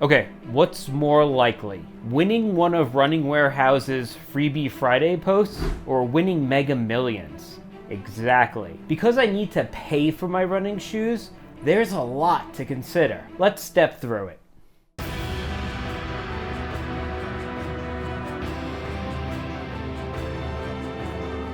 Okay, what's more likely? Winning one of Running Warehouse's Freebie Friday posts or winning Mega Millions? Exactly. Because I need to pay for my running shoes, there's a lot to consider. Let's step through it.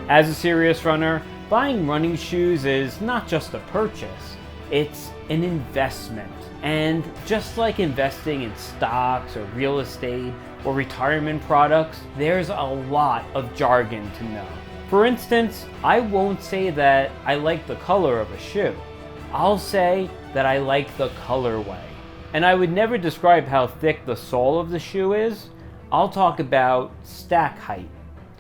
As a serious runner, buying running shoes is not just a purchase, it's an investment. And just like investing in stocks or real estate or retirement products, there's a lot of jargon to know. For instance, I won't say that I like the color of a shoe. I'll say that I like the colorway. And I would never describe how thick the sole of the shoe is. I'll talk about stack height.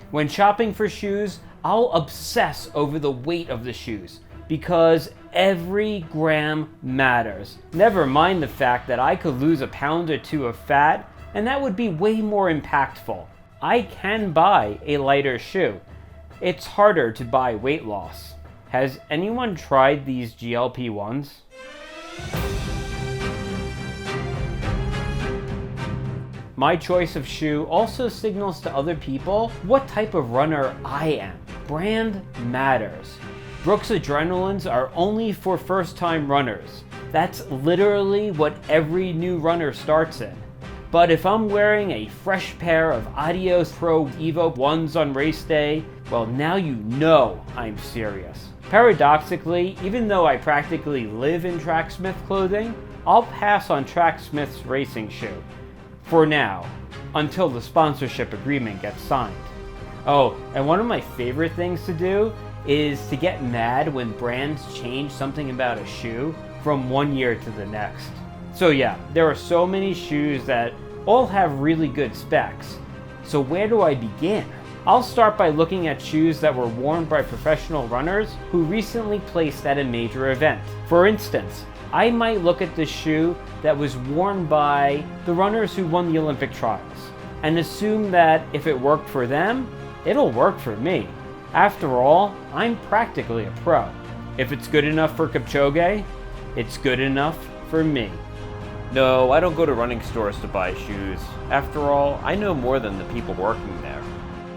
When shopping for shoes, I'll obsess over the weight of the shoes because every gram matters. Never mind the fact that I could lose a pound or two of fat, and that would be way more impactful. I can buy a lighter shoe. It's harder to buy weight loss. Has anyone tried these GLP-1s? My choice of shoe also signals to other people what type of runner I am. Brand matters. Brooks Adrenalines are only for first-time runners. That's literally what every new runner starts in. But if I'm wearing a fresh pair of Adios Pro Evo 1s on race day, well, now you know I'm serious. Paradoxically, even though I practically live in Tracksmith clothing, I'll pass on Tracksmith's racing shoe. For now, until the sponsorship agreement gets signed. Oh, and one of my favorite things to do is to get mad when brands change something about a shoe from one year to the next. So yeah, there are so many shoes that all have really good specs. So where do I begin? I'll start by looking at shoes that were worn by professional runners who recently placed at a major event. For instance, I might look at the shoe that was worn by the runners who won the Olympic trials and assume that if it worked for them, it'll work for me. After all, I'm practically a pro. If it's good enough for Kipchoge, it's good enough for me. No, I don't go to running stores to buy shoes. After all, I know more than the people working there.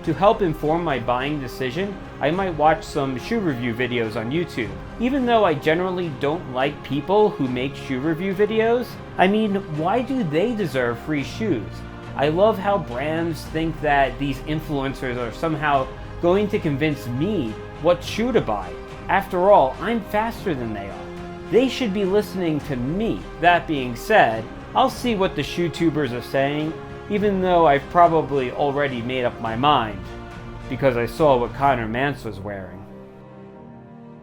To help inform my buying decision, I might watch some shoe review videos on YouTube. Even though I generally don't like people who make shoe review videos, I mean, why do they deserve free shoes? I love how brands think that these influencers are somehow going to convince me what shoe to buy. After all, I'm faster than they are. They should be listening to me. That being said, I'll see what the shoe tubers are saying, even though I've probably already made up my mind, because I saw what Conor Mantz was wearing.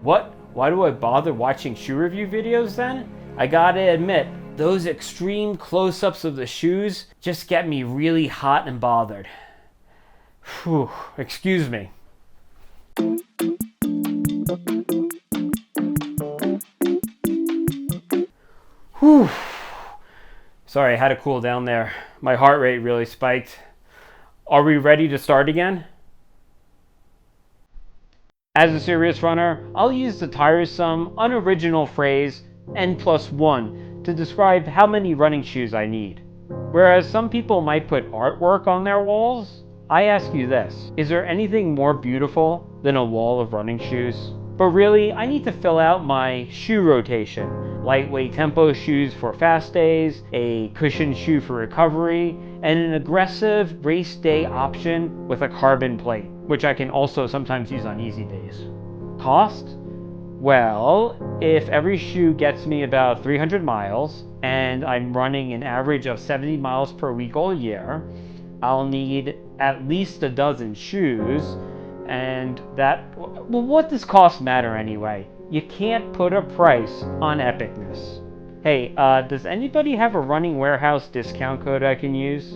What? Why do I bother watching shoe review videos then? I gotta admit, those extreme close-ups of the shoes just get me really hot and bothered. Whew, excuse me. Whew. Sorry, I had to cool down there. My heart rate really spiked. Are we ready to start again? As a serious runner, I'll use the tiresome, unoriginal phrase N+1 to describe how many running shoes I need. Whereas some people might put artwork on their walls, I ask you this, is there anything more beautiful than a wall of running shoes? But really, I need to fill out my shoe rotation. Lightweight tempo shoes for fast days, a cushioned shoe for recovery, and an aggressive race day option with a carbon plate, which I can also sometimes use on easy days. Cost? Well, if every shoe gets me about 300 miles, and I'm running an average of 70 miles per week all year, I'll need at least a dozen shoes, and well, what does cost matter anyway? You can't put a price on epicness. Hey, does anybody have a Running Warehouse discount code I can use?